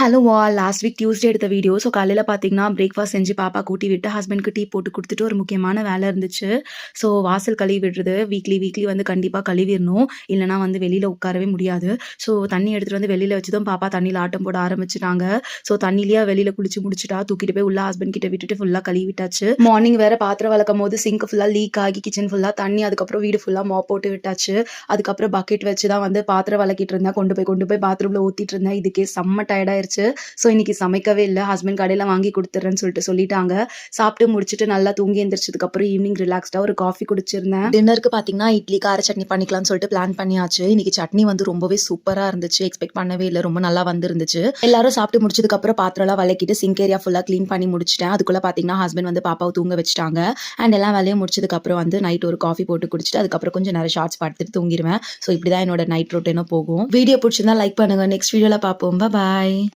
Hello all last week Tuesday எடுத்த video. So காலையில் பார்த்தீங்கன்னா பிரேக்ஃபாஸ்ட் செஞ்சு பாப்பா கூட்டி விட்டு ஹஸ்பண்ட்க்கு டீ போட்டு கொடுத்துட்டு ஒரு முக்கியமான வேலை இருந்துச்சு. ஸோ வாசல் கழுவி விடுறது வீக்லி வந்து கண்டிப்பாக கழுவிடணும். இல்லைனா வந்து வெளியில் உட்காரவே முடியாது. ஸோ தண்ணி எடுத்துகிட்டு வந்து வெளியில் வச்சதும் பாப்பா தண்ணியில் ஆட்டம் போட ஆரம்பிச்சிட்டாங்க. ஸோ தண்ணிலேயே வெளியில் குளிச்சு முடிச்சுட்டா தூக்கிட்டு போய் உள்ள ஹஸ்பண்ட் கிட்ட விட்டுட்டு ஃபுல்லாக கழுவி விட்டாச்சு. மார்னிங் வேறு பாத்திரம் வளர்க்கும் போது சிங்க் ஃபுல்லாக லீக் ஆகி கிச்சன் ஃபுல்லாக தண்ணி, அதுக்கப்புறம் வீடு ஃபுல்லாக மாப் போட்டு விட்டாச்சு. அதுக்கப்புறம் பக்கெட் வச்சு தான் வந்து பாத்திரம் வளக்கிட்டு இருந்தேன். கொண்டு போய் பாத்ரூமில் ஊற்றிட்டு இருந்தேன். இதுக்கே செம்ம டயர்டாயிருச்சு. ஸோ இன்னைக்கு சமைக்கவே இல்லை. ஹஸ்பண்ட் கடையில் வாங்கி கொடுத்துட்றேன்னு சொல்லிட்டாங்க. சாப்பிட்டு முடிச்சுட்டு நல்லா தூங்கி எந்திரிச்சதுக்கப்புறம் ஈவினிங் ரிலாக்ஸ்டாக ஒரு காஃபி குடிச்சிருந்தேன். டின்னருக்கு பார்த்தீங்கன்னா இட்லி கார சட்னி பண்ணிக்கலாம்னு சொல்லிட்டு பிளான் பண்ணியாச்சு. இன்னைக்கு சட்னி வந்து ரொம்பவே சூப்பராக இருந்துச்சு. எக்ஸ்பெக்ட் பண்ணவே இல்லை, ரொம்ப நல்லா வந்துருந்துச்சு. எல்லாரும் சாப்பிட்டு முடிச்சதுக்கப்புறம் பாத்திரம்லாம் விளக்கிட்டு சிங்க் ஏரியா ஃபுல்லாக க்ளீன் பண்ணி முடிச்சிட்டேன். அதுக்குள்ளே பார்த்தீங்கன்னா ஹஸ்பண்ட் வந்து பாப்பாவை தூங்க வச்சுட்டாங்க. அண்ட் எல்லாம் வேலையும் முடிச்சதுக்கப்புறம் வந்து நைட் ஒரு காஃபி போட்டு குடிச்சிட்டு அதுக்கப்புறம் கொஞ்சம் நிறைய ஷார்ட்ஸ் பார்த்துட்டு தூங்கிடுவேன். ஸோ இப்படி தான் என்னோட நைட் ரொட்டீனும் போகும். வீடியோ பிடிச்சிருந்தா லைக் பண்ணுங்க. நெக்ஸ்ட் வீடியோவில் பார்ப்போம். பாய்.